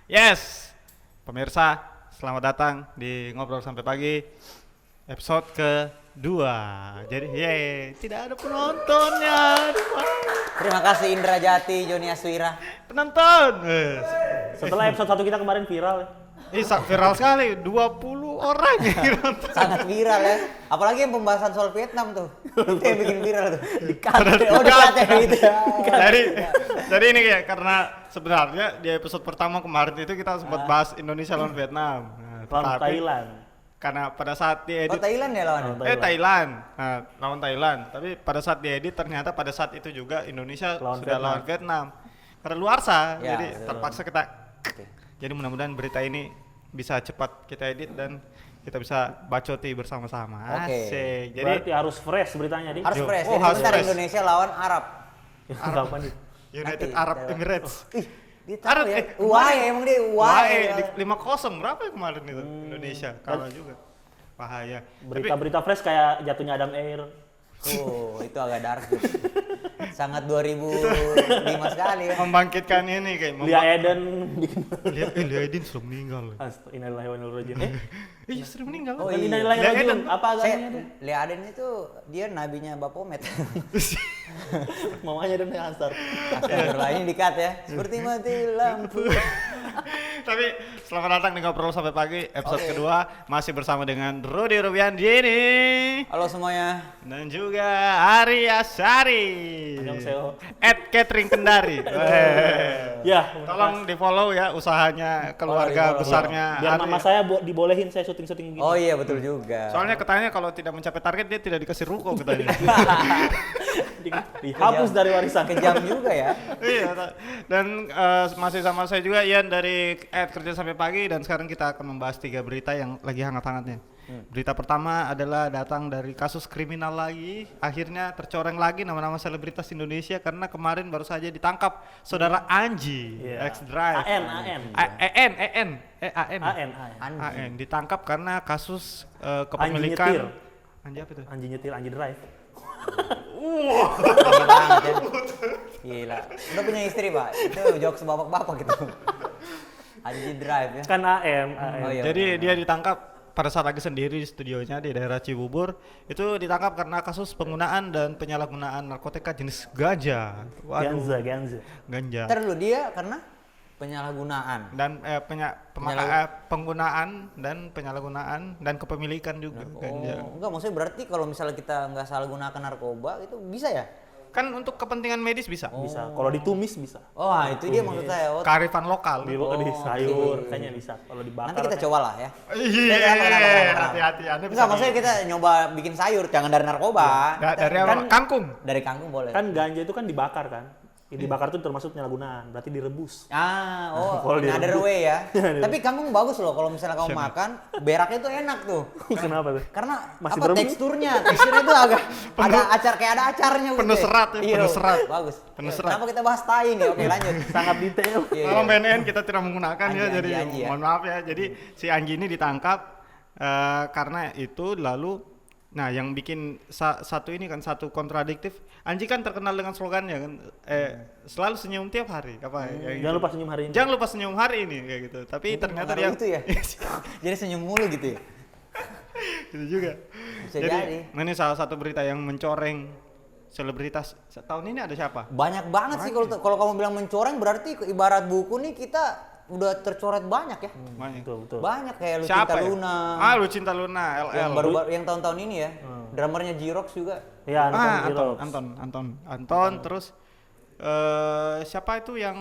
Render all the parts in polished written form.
Yes, pemirsa, selamat datang di Ngobrol Sampai Pagi episode kedua. Jadi, tidak ada penontonnya. Terima kasih Indra Jati, Joni Aswira. Penonton. Setelah episode 1 kita kemarin viral ya. Viral sekali, 20 orang yang nonton. Sangat viral ya. Apalagi yang pembahasan soal Vietnam tuh. Itu yang bikin viral tuh. Di-cut. Oh, di-cut ya gitu ya. Jadi ini kayak karena sebenarnya di episode pertama kemarin itu kita sempat bahas Indonesia lawan Vietnam. Nah, Lawan tetapi Thailand. karena pada saat Oh, diedit Thailand ya lawannya? Thailand. Nah, lawan Thailand. Tapi pada saat diedit ternyata pada saat itu juga Indonesia Lawan sudah Vietnam. lawan Vietnam. Karena luarsa, Ya, jadi betul. terpaksa kita. Oke. Jadi mudah-mudahan berita ini bisa cepat kita edit dan kita bisa bacoti bersama-sama. Oke. Asik. Jadi Berarti harus fresh beritanya di. Harus Yo. fresh. Oh, Jadi harus bentar fresh. Indonesia lawan Arab. Kapan nih? United Nanti, Arab kita- Emirates. Ih, dia Arab, tahu ya. kemarin- UAE emang dia UAE. 5-0 berapa ya kemarin itu Indonesia kalah juga. Bahaya. Berita-berita fresh kayak jatuhnya Adam Air. Oh, itu agak dark tuh. Sangat 2005 sekali ya. Membangkitkan ini kayak Lia Eden bikin. Lia Edin sudah meninggal. Innalillahi wa inna ilaihi raji'un. Iya sudah meninggal. Oh, Kan iya. innalillahi wa Lia inna ilaihi Eden. raji'un. Apa agamanya Saya dia? Lia Aden itu dia nabinya Baphomet. Mamanya dan Ansar. Astagfirullah, ini dikat ya. Seperti mati lampu. Tapi selamat datang di Ngobrol Sampai Pagi episode Oke. kedua, masih bersama dengan Rudy Rubiandini Halo semuanya. dan juga Arya Sari. Annyeonghaseyo. Catering Kendari. Ya, Tolong di follow ya usahanya keluarga di-follow. besarnya biar Ari. mama saya dibolehin saya syuting-syuting gitu. Oh iya betul juga. Soalnya katanya kalau tidak mencapai target dia tidak dikasih ruko katanya. Dihapus dari warisan. Kejam juga ya. Iya, dan masih sama saya juga Ian dari Kerja Sampai Pagi dan sekarang kita akan membahas 3 berita yang lagi hangat-hangatnya. Berita pertama adalah datang dari kasus kriminal lagi, akhirnya tercoreng lagi nama-nama selebritas Indonesia karena kemarin baru saja ditangkap saudara Anji, Iya. ex-drive. AN. AN ditangkap karena kasus Anji kepemilikan nyetir. Anji apa itu? Anji nyetir, Anji drive. Tinggi banget ya. Gila. Udah punya istri pak? Itu jokes bapak-bapak gitu. Haji drive ya. Kan AM. Oh iya. Jadi dia ditangkap pada saat lagi sendiri di studionya di daerah Cibubur. Itu ditangkap karena kasus penggunaan dan penyalahgunaan narkotika jenis ganja. Ganza. Ganja. Ntar dulu dia karena penyalahgunaan. Dan penggunaan dan penyalahgunaan dan kepemilikan juga ganja. Oh, enggak maksudnya berarti kalau misalnya kita nggak salah gunakan narkoba itu bisa ya? Kan untuk kepentingan medis bisa. Bisa. Kalau ditumis bisa. Oh, itu dia maksud saya. Oh, Kearifan lokal. Di Oh, sayur oke. kayaknya bisa. Kalau dibakar. nanti kita kayak- coba lah ya. Iya, Kenapa? hati-hati. Anda bisa Enggak, maksudnya kita nyoba bikin sayur, jangan dari narkoba. dari apa? Kan- Kangkung. Dari kangkung boleh. Kan ganja itu kan dibakar kan. Ya, dibakar itu termasuk penyalahgunaan. Berarti direbus. Oh, Kalau another direbus. way ya. Tapi kangkung bagus loh kalau misalnya kamu makan, beraknya tuh enak tuh. Kenapa tuh? Karena Masih apa berebus? teksturnya tuh agak ada acar kayak ada acarnya gitu. penuh serat ya, Iya, penuh serat. Bagus. Penuh Ya, serat. Kenapa kita bahas tai nih? Oke, lanjut. Sangat detail. Iya, Kalau iya. BNN kita tidak menggunakan ya, Anji, jadi Anji ya. mohon maaf ya. Jadi si Anji ini ditangkap karena itu lalu, nah yang bikin satu ini kan satu kontradiktif. Anji kan terkenal dengan slogannya kan, selalu senyum tiap hari. Apa? ya, Jangan lupa senyum hari ini. Jangan lupa senyum hari ini kayak gitu. Tapi ternyata dia Pengaruh itu ya. Jadi senyum mulu gitu ya. gitu juga. Bisa jadi. Nah, ini salah satu berita yang mencoreng selebritas tahun ini ada siapa? Banyak banget sih kalau kamu bilang mencoreng berarti ibarat buku nih kita udah tercoret banyak ya. Banyak. Betul. Banyak kayak Lucinta Siapa ya? Luna. Lucinta Luna, Yang LL. baru yang tahun-tahun ini ya. Drummernya Jirox juga. Ya, Anton, terus siapa itu yang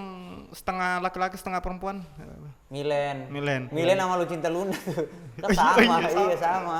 setengah laki-laki setengah perempuan? Milen Milen. sama Lucinta Luna tuh. Kan Oh, sama, iya, iya sama.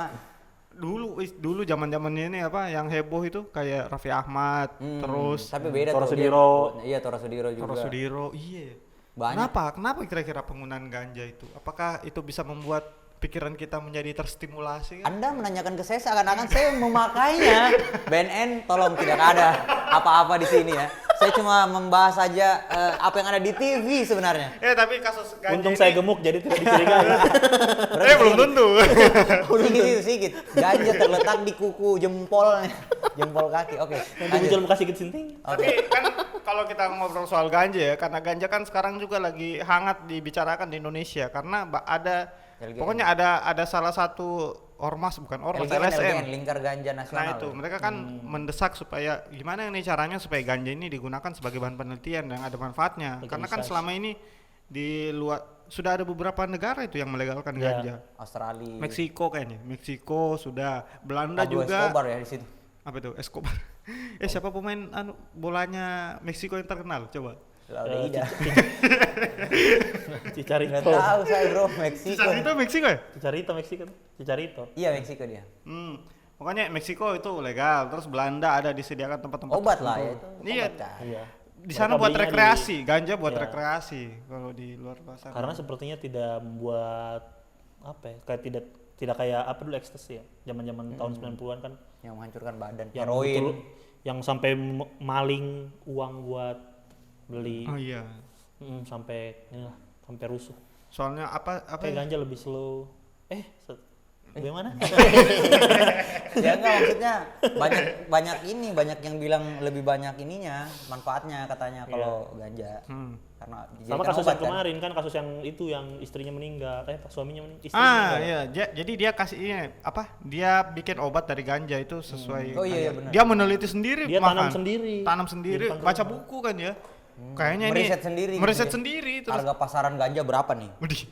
Dulu zaman-zamannya ini apa yang heboh itu kayak Raffi Ahmad, terus Tapi beda Tora tuh. Sudiro. Iya, Tora Sudiro juga. Toro Sudiro. Iya. Banyak. Kenapa kira-kira penggunaan ganja itu? Apakah itu bisa membuat pikiran kita menjadi terstimulasi. Kan? Anda menanyakan ke saya seakan-akan saya memakainya. BNN tolong tidak ada apa-apa di sini ya. Saya cuma membahas saja apa yang ada di TV sebenarnya. Tapi kasus ganja Untung ini, saya gemuk jadi tidak dicurigai. belum tentu. Sedikit. Ganja terletak di kuku jempolnya. Jempol kaki. Oke. Nanti lanjut. muncul muka sedikit sinting. Tapi kan kalau kita ngobrol soal ganja ya, karena ganja kan sekarang juga lagi hangat dibicarakan di Indonesia karena ada LGN. pokoknya ada salah satu ormas, bukan ormas, LGN, LSM. Lingkar Ganja Nah Nasional. itu mereka kan mendesak supaya gimana nih caranya supaya ganja ini digunakan sebagai bahan penelitian yang ada manfaatnya. Karena kan Legalisasi. selama ini di luar sudah ada beberapa negara itu yang melegalkan Ya. ganja. Australia. Meksiko kayaknya, Meksiko sudah, Belanda Pablo juga. Escobar ya di situ. Apa itu Escobar? Siapa pemain bolanya Meksiko yang terkenal? Coba. Lalu Ida. Nggak Cicarito. tahu saya bro, Meksiko. Itu Meksiko ya? Cicarito Meksiko. Cicarito. Iya Meksiko dia. Pokoknya Meksiko itu legal, terus Belanda ada disediakan tempat-tempat Obat lah tertentu. ya itu. Iya. Obat kan. Iya. Di sana Mereka buat belinya rekreasi, ganja buat Iya. rekreasi kalau di luar sana. Karena sepertinya tidak membuat apa ya? Kayak tidak kayak apa dulu ekstasi ya. Zaman-zaman tahun 90-an kan Yang menghancurkan badan. yang Heroin. betul- yang sampai maling uang buat beli. Oh iya. Sampai sampai rusuh. Soalnya apa Kayak ya? ganja lebih slow. Bagaimana? Ya enggak maksudnya banyak yang bilang lebih banyak ininya manfaatnya katanya kalau ganja. Karena Sama dijadikan kasus obat yang kemarin kan kasus yang itu yang istrinya meninggal, suaminya meninggal. Iya, jadi dia kasih ini apa? Dia bikin obat dari ganja itu sesuai. Oh iya, benar. Dia meneliti sendiri, Dia makan. tanam Tanam sendiri, sendiri. Di depan baca rumah. buku kan ya. Kayaknya ini Meriset sendiri. Meriset gitu ya. sendiri terus. Harga pasaran ganja berapa nih? Widih.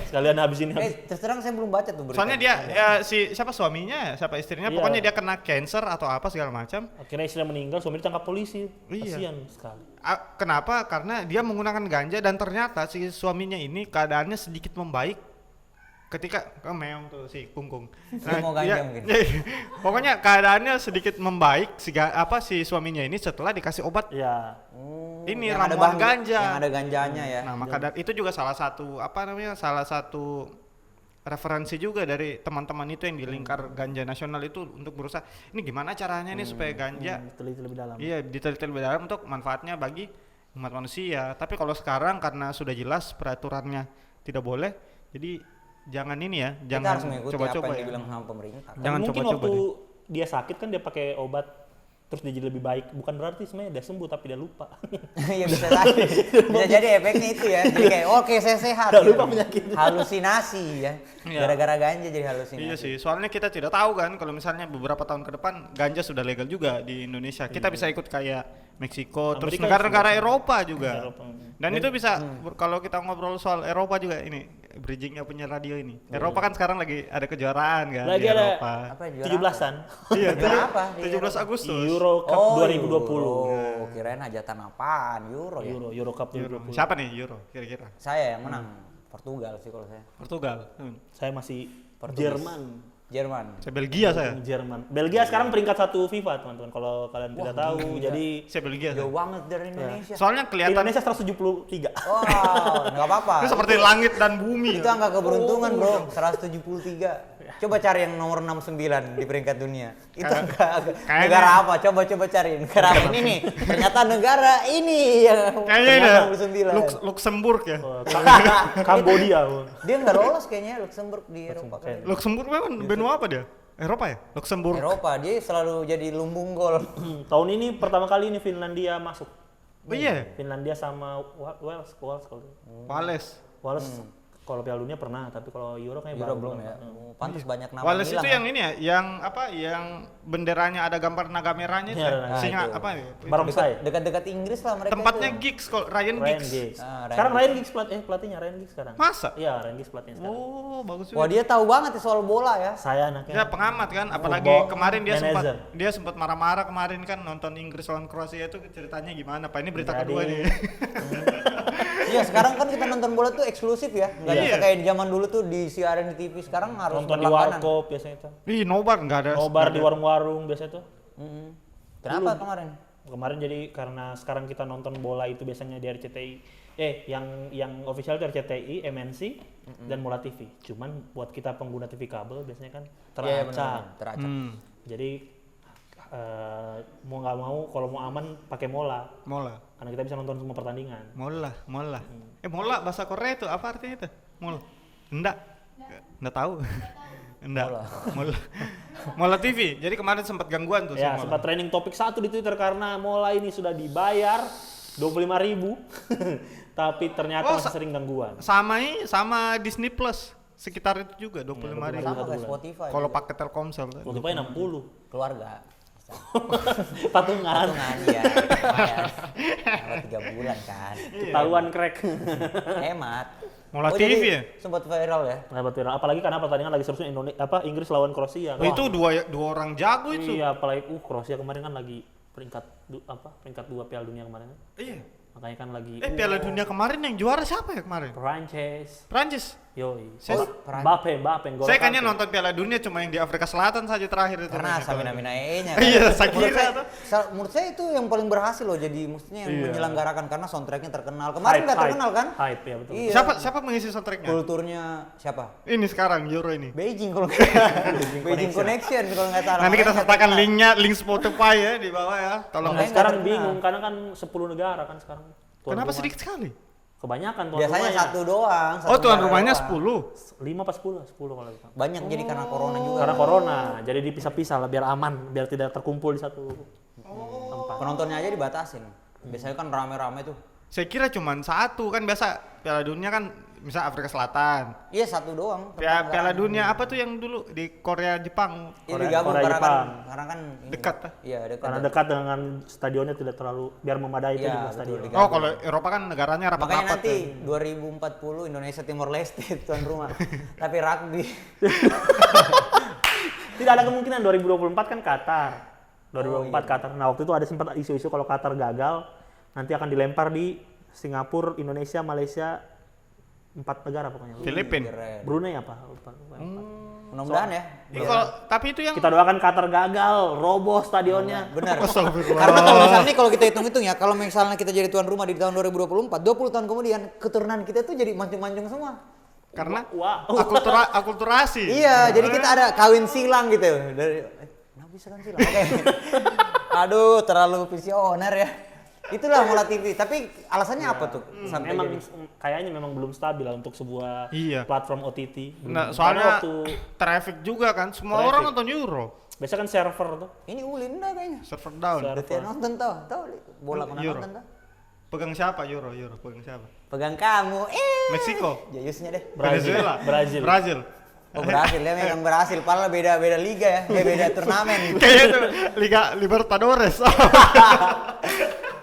Sekalian habis ini. Terus terang saya belum baca tuh berita. Soalnya dia siapa suaminya, siapa istrinya, Iya. pokoknya dia kena cancer atau apa segala macam. Akhirnya istrinya meninggal, suami ditangkap polisi. Iya. Kasihan sekali. Kenapa? Karena dia menggunakan ganja dan ternyata si suaminya ini keadaannya sedikit membaik ketika meong tuh si Kungkung. Dia mau ganja mungkin. Pokoknya keadaannya sedikit membaik si suaminya ini setelah dikasih obat Iya. ini Yang ada ramuan bang- ganja. Yang ada ganjanya ya. Nah, maka itu juga salah satu salah satu referensi juga dari teman-teman itu yang di lingkar ganja nasional itu untuk berusaha ini gimana caranya nih supaya ganja Teliti lebih dalam. iya diteliti lebih dalam untuk manfaatnya bagi umat manusia. Tapi kalau sekarang karena sudah jelas peraturannya tidak boleh, jadi jangan ini ya, Kita jangan harus mengikuti coba-coba apa yang ya. dibilang sama pemerintah. Jangan Mungkin coba-coba waktu deh. dia sakit kan dia pakai obat terus dia jadi lebih baik. Bukan berarti sebenarnya dia sembuh tapi dia lupa. Iya bisa jadi. Bisa jadi efeknya itu ya. Jadi kayak oke saya sehat. Udah gitu. lupa penyakitnya. Halusinasi ya. Iya. Gara-gara ganja jadi halusinasi. Iya sih, soalnya kita tidak tahu kan kalau misalnya beberapa tahun ke depan ganja sudah legal juga di Indonesia. Kita bisa ikut kayak Meksiko, terus Amerika negara-negara juga. Eropa juga. Eropa. Dan itu bisa kalau kita ngobrol soal Eropa juga ini bridgingnya punya radio ini. Eropa kan sekarang lagi ada kejuaraan kan Lagi di ada Eropa. Apa ya, juara 17-an. Iya, Juara apa? 17 Agustus. Euro Cup 2020. Oh, kirain hajatan apaan? Euro ya. Euro Cup Euro. 2020. Siapa nih Euro kira-kira? Saya yang menang. Portugal sih kalau saya. Portugal. Saya masih Portugis. Jerman. Saya Belgia saya. Jerman. Belgia sekarang peringkat 1 FIFA, teman-teman. Kalau kalian tidak tahu, gila. jadi Saya Belgia. Jauh Saya. banget dari Indonesia. Soalnya kelihatan Indonesia 173. Wow, nggak apa-apa. itu seperti langit dan bumi. Itu angka keberuntungan bro, 173. Coba cari yang nomor 69 di peringkat dunia. Itu angka kayaknya- negara apa? Coba cari. Negara apa? Ini nih. Ternyata negara ini yang Kayaknya ini peringkat ya, 69. Luxembourg ya. Kambodia. Dia nggak lolos kayaknya Luxembourg di Eropa. Kayaknya. Luxembourg memang benua apa dia? Eropa ya? Luxembourg. Eropa dia selalu jadi lumbung gol. Tahun ini pertama kali ini Finlandia masuk. Oh iya. Finlandia sama Wales kalau Wales. Wales kalau Piala Dunia pernah, tapi kalau Euro kayaknya Euro baru. belum ya. Pantas banyak nama Wales hilang. itu yang ini ya, yang apa? Yang benderanya ada gambar naga merahnya itu. Iya, ya? ada naga. Singa itu. apa ya? Barongsai. Dekat-dekat Inggris lah mereka. Tempatnya itu. Giggs kalau Ryan Ryan Giggs. Giggs. Ah, Ryan Sekarang Ryan Giggs pelatihnya Ryan Giggs sekarang. Masa? Iya, Ryan Giggs pelatihnya sekarang. Oh, bagus Wah juga. dia tahu banget ya soal bola ya. Saya anaknya. Dia pengamat kan, apalagi Football kemarin manager. dia sempat marah-marah kemarin kan nonton Inggris lawan Kroasia itu ceritanya gimana? Pak ini berita Jadi- kedua nih. Iya sekarang kan kita nonton bola tuh eksklusif ya. Nggak Iya. bisa kayak di zaman dulu tuh disiarin di TV. Sekarang harus Nonton di berlangganan. warkop biasanya itu. Ih, nobar nggak ada. Nobar nggak di ada. warung-warung biasanya tuh. Kenapa kemarin? Kemarin jadi karena sekarang kita nonton bola itu biasanya di RCTI yang official itu RCTI, MNC, dan Mola TV. Cuman buat kita pengguna TV kabel biasanya kan Iya, benar, teracak. teracak. Jadi mau nggak mau kalau mau aman pakai Mola Mola. karena kita bisa nonton semua pertandingan. Mola. Mola bahasa Korea itu apa artinya itu? Mola. Enggak tahu. Enggak. Mola TV. Jadi kemarin sempat gangguan tuh Ya, si Mola. sempat trending topik 1 di Twitter karena Mola ini sudah dibayar 25.000 tapi ternyata masih sering gangguan. Sama Disney Plus sekitar itu juga 25.000. Sama kayak Spotify. Kalau pakai Telkomsel. Waktu itu 60. keluarga. Patungan. Patungan ya. Lumayan. Kalau 3 bulan kan. Ketahuan crack. Hemat. Mola Oh, TV jadi ya? sempat viral ya. Dapat viral. Apalagi karena pertandingan lagi seterusnya Inggris lawan Kroasia. Oh, itu dua orang jago itu. Iya, apalagi Kroasia kemarin kan lagi peringkat 2 Piala Dunia kemarin. Iya. Makanya kan lagi Piala Dunia kemarin yang juara siapa ya kemarin? Prancis. Yoi. Saya- Mbappe gol. Saya kayaknya nonton Piala Dunia cuma yang di Afrika Selatan saja terakhir itu. Karena Samina E-nya. Iya, saya Menurut kira saya, menurut saya itu yang paling berhasil loh, jadi mestinya yang Iya. menyelenggarakan karena soundtracknya terkenal. Kemarin nggak terkenal kan? Hype ya betul. Iya. Siapa mengisi soundtracknya? Kulturnya siapa? Ini sekarang Euro ini. Beijing kalau nggak Beijing Connection kalau nggak salah. Nanti kita Makanya sertakan terkenal. linknya, link Spotify ya di bawah ya. Tolong. Makanya Sekarang nggak terkenal. bingung karena kan 10 negara kan sekarang. Tuan Kenapa rumah. sedikit sekali? Kebanyakan tuan Biasanya rumahnya. satu doang. satu Oh, tuan negara rumahnya doang. 10. 5 pas 10 kalau gitu. Banyak jadi karena corona juga. Karena corona, jadi dipisah-pisah lah biar aman, biar tidak terkumpul di satu tempat. Penontonnya aja dibatasin. Biasanya kan rame-rame tuh. Saya kira cuma satu kan biasa Piala Dunia kan misal Afrika Selatan. Iya satu doang. Piala Dunia apa tuh yang dulu di Korea Jepang? Ini digabung Korea, karena kan, Jepang. karena kan ini. Dekat, ah. Iya dekat. Karena dekat dengan stadionnya tidak terlalu biar memadai itu Iya, juga betul, stadion. digabung. Oh, kalau Eropa kan negaranya Makanya rapat-rapat. nanti tuh. 2040 Indonesia Timor Leste tuan rumah. Tapi rugby. Tidak ada kemungkinan 2024 kan Qatar. 2024 Oh, iya. Qatar. Nah, waktu itu ada sempat isu-isu kalau Qatar gagal nanti akan dilempar di Singapura, Indonesia, Malaysia, 4 negara pokoknya. Filipina. Keren. Brunei apa? Lupa. Mudah-mudahan ya. Tapi itu yang Kita doakan Qatar gagal, roboh stadionnya. Benar. Astagfirullah. Karena kalau misalnya nih kalau kita hitung-hitung ya, kalau misalnya kita jadi tuan rumah di tahun 2024, 20 tahun kemudian keturunan kita tuh jadi mancung-mancung semua. karena Wah. akulturasi. Iya, jadi kita ada kawin silang gitu. Kenapa bisa kawin silang? Oke. Aduh, terlalu visioner ya. Itulah Mola TV. Tapi alasannya apa tuh? Sampai Memang jadi kayaknya memang belum stabil lah untuk sebuah Iya. platform OTT. Nah, Karena soalnya waktu traffic juga kan, semua Traffic. orang nonton Euro. biasa kan server tuh. ini ulin dah kayaknya. Server down. Server. Berarti nonton tahu bola pernah Euro. nonton tuh. Pegang siapa Euro? Pegang siapa? Pegang kamu. Meksiko. Jayusnya deh. Venezuela. Brazil. Oh Brasil, dia megang Brasil, padahal beda liga ya, beda turnamen. Kayaknya itu Liga Libertadores.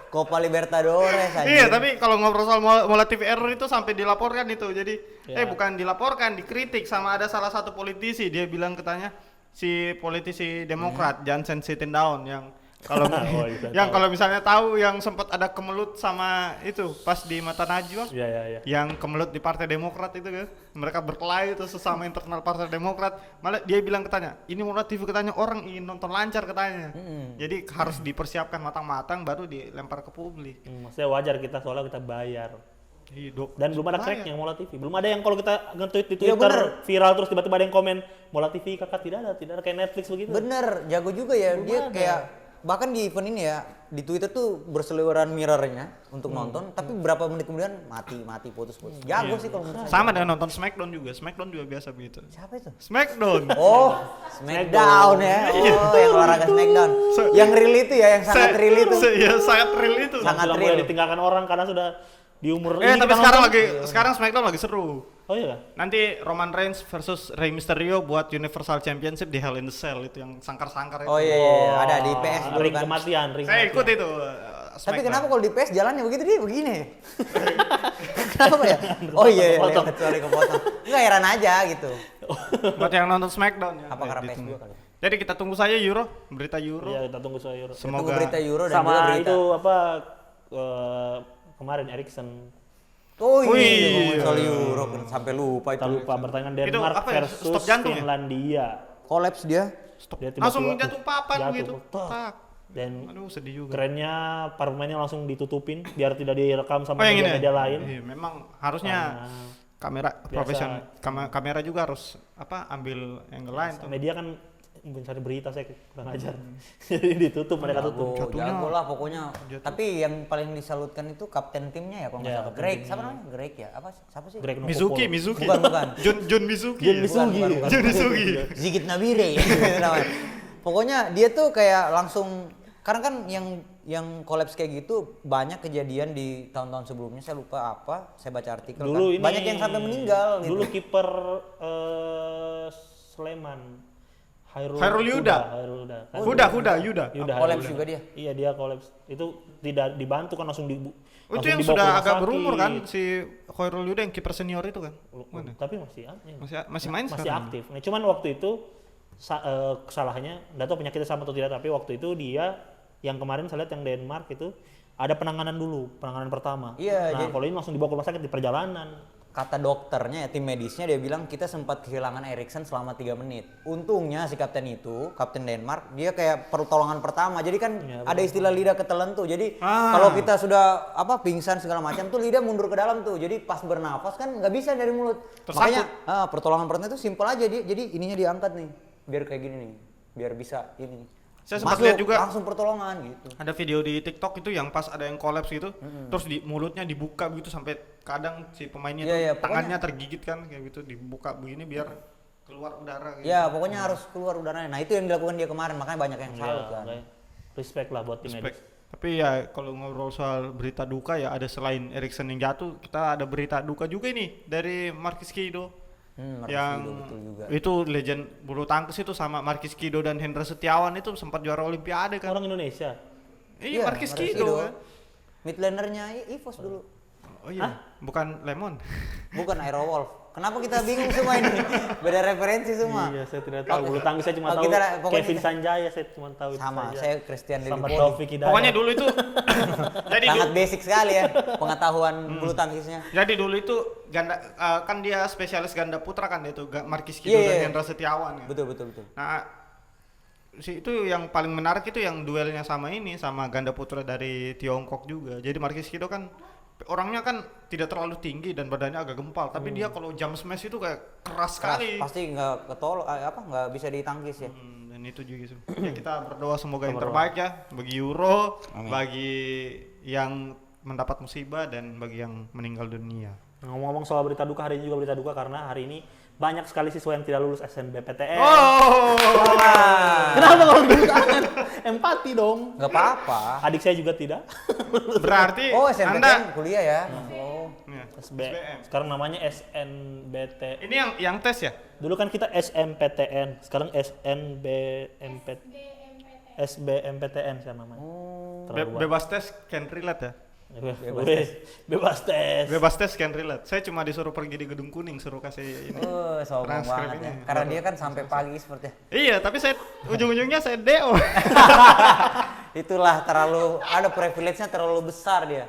Copa Libertadores aja. Iya, tapi kalau ngobrol soal Mola TV error itu sampai dilaporkan itu. Jadi, Ya. bukan dilaporkan, dikritik sama ada salah satu politisi. Dia bilang katanya si politisi Demokrat Jansen Sittendown yang kalau Oh, iya, yang tahu. kalau misalnya tahu yang sempat ada kemelut sama itu pas di Mata Najwa. Iya. Yang kemelut di Partai Demokrat itu kan, mereka berkelahi itu sesama internal Partai Demokrat. Malah dia bilang katanya, ini Mola TV katanya orang ingin nonton lancar katanya. Jadi harus dipersiapkan matang-matang baru dilempar ke publik. Maksudnya wajar kita soalnya kita bayar. Hidup. Dan belum ada Bayar. cracknya Mola TV. Belum ada yang kalau kita nge-tweet di Iya, Twitter bener. viral terus tiba-tiba ada yang komen Mola TV kakak tidak ada kayak Netflix begitu. Bener, jago juga ya. Dia ada. kayak bahkan di event ini ya, di Twitter tuh berseliweran mirrornya untuk nonton, tapi berapa menit kemudian mati putus. Jago sih kalau menurut saya. Sama dengan nonton Smackdown juga. Smackdown juga biasa begitu. Siapa itu? Smackdown. Oh, Smackdown ya. Oh, yang olahraga Smackdown. Yang real itu ya, yang sangat real itu. Ya, sangat real itu. Sangat Sudah real. mulai ditinggalkan orang karena sudah di umur Tapi kita sekarang nonton. sekarang Smackdown lagi seru. Oh iya. Nanti Roman Reigns versus Rey Mysterio buat Universal Championship di Hell in the Cell itu yang sangkar-sangkar itu. Oh iya, ada di PS dulu ring kan. kematian, Saya ikut itu. Tapi kenapa kalau di PS jalannya begitu dia begini? Kenapa ya? Oh iya, Kepotong. kecuali kepotong. Enggak heran aja gitu. Buat yang nonton Smackdown ya. Apa karena ditunggu. PS2 kali? Jadi kita tunggu saja Euro, berita Euro. Iya, kita tunggu soal Euro. Tunggu Semoga berita Euro dan juga Sama berita. itu apa kemarin Erikson Oh Wih. iya, ngomongin soal Euro sampai lupa itu. tak lupa pertandingan Itu Denmark apa ya? versus Stop jantung ya? Finlandia. Kolaps dia. Stop. Dia tiba-tiba Langsung jatuh papan jatuh. gitu. Tak. Tak. Dan Aduh sedih juga. kerennya para pemainnya langsung ditutupin biar tidak direkam Oh sama yang ini ya? media lain. Iya, memang harusnya Karena kamera biasa. profesional, kamera juga harus ambil angle lain tuh. media kan mencari berita, saya kurang ajar. Jadi ditutup, mereka tutup. Jago lah pokoknya. Tapi yang paling disalutkan itu kapten timnya ya kalau nggak Ya, salah. kapten Greg, timnya. siapa namanya? Greg ya? Apa sih? Siapa sih? Greg Mizuki, Nokopolo. Mizuki. Bukan. Jun Mizuki. Jun ya? Mizuki. Bukan. Jun Mizuki. Zigit Nabire gitu namanya. Pokoknya dia tuh kayak langsung, karena kan yang kolaps kayak gitu banyak kejadian di tahun-tahun sebelumnya, saya lupa apa, saya baca artikel Dulu kan. ini Banyak yang sampai meninggal gitu. Dulu kiper Sleman Hairul Yuda. Kan Yuda. Kolaps juga dia. Iya, dia kolaps. Itu tidak dibantu kan, langsung Oh, itu langsung yang dibawa ke sudah rumah agak sakit. berumur kan si Khairul Yuda yang kiper senior itu kan. Mana? Tapi masih Masih main masih sekarang? aktif. Nah, cuman waktu itu kesalahannya, nggak tahu penyakitnya sama atau tidak, tapi waktu itu dia yang kemarin saya lihat yang Denmark itu ada penanganan dulu, penanganan pertama. Iya, Nah, jadi- kalau ini langsung dibawa ke rumah sakit di perjalanan. Kata dokternya ya, tim medisnya dia bilang kita sempat kehilangan Eriksen selama 3 menit. Untungnya si kapten itu, kapten Denmark, dia kayak pertolongan pertama. Jadi kan Ya, ada istilah lidah ketelan tuh. Jadi Ah. kalau kita sudah pingsan segala macam tuh lidah mundur ke dalam tuh. Jadi pas bernafas kan nggak bisa dari mulut. Tersangkut. Makanya pertolongan pertama itu simpel aja jadi ininya diangkat nih. Biar kayak gini nih. Biar bisa ini. Saya sempat Masuk, lihat juga langsung pertolongan gitu. ada video di TikTok itu yang pas ada yang kolaps gitu, terus di mulutnya dibuka begitu sampai kadang si pemainnya Iya, tuh iya, tangannya tergigit kan kayak gitu, dibuka begini biar keluar udara kayak Ya pokoknya harus keluar udaranya. Nah itu yang dilakukan dia kemarin, makanya banyak yang salut Ya, kan. makanya respect lah buat tim Respect. medis. Tapi ya kalau ngobrol soal berita duka ya ada selain Eriksen yang jatuh, kita ada berita duka juga nih dari Marquis Kido. Marcus Yang Guido, betul juga. itu legend bulu tangkis itu sama Marquis Kido dan Hendra Setiawan itu sempat juara olimpiade kan. Orang Indonesia. Iya, Marquis Kido kan. Midlanernya EVOS dulu. Oh iya, bukan Lemon. Bukan Aerowolf. Kenapa kita bingung semua ini? Beda referensi semua. Iya, saya tidak tahu. Bulu tangkis saya cuma Oh, tahu pokoknya Kevin kita- Sanjaya, saya cuma tahu itu Sama, saja. saya Christian Sama Lillipoli. Taufik Hidayat. Pokoknya dulu itu jadi Sangat basic sekali ya pengetahuan bulu tangkisnya. jadi dulu itu ganda kan dia spesialis ganda putra kan itu Marquis Kido Iya, dan iya. Hendra Setiawan ya. Betul. Nah, itu yang paling menarik itu yang duelnya sama ganda putra dari Tiongkok juga. Jadi Marquis Kido kan orangnya kan tidak terlalu tinggi dan badannya agak gempal, tapi dia kalau jump smash itu kayak keras sekali. Pasti nggak nggak bisa ditangkis ya. Dan itu juga sih. Ya kita berdoa semoga yang terbaik ya bagi Euro, Amin. bagi yang mendapat musibah dan bagi yang meninggal dunia. Ngomong-ngomong soal berita duka, hari ini juga berita duka karena hari ini banyak sekali siswa yang tidak lulus SNBPTN. Oh, Kenapa kalau gitu kangen? Empati dong. Nggak apa-apa. Adik saya juga tidak. berarti Oh SNPTN Anda kuliah ya. Oh. ya, SBM. Sekarang namanya SNBT. ini yang tes ya? Dulu kan kita SMPTN, sekarang SBMPTN sekarang namanya. Terlalu banyak. Bebas tes can relate ya? Bebas tes. Bebas tes can relate. Saya cuma disuruh pergi di Gedung Kuning, suruh kasih ini. Sombong Transkrip banget ya. ini. Karena dia kan sampai pagi seperti Iya, tapi saya ujung-ujungnya saya DO. itulah ada privilege-nya terlalu besar dia.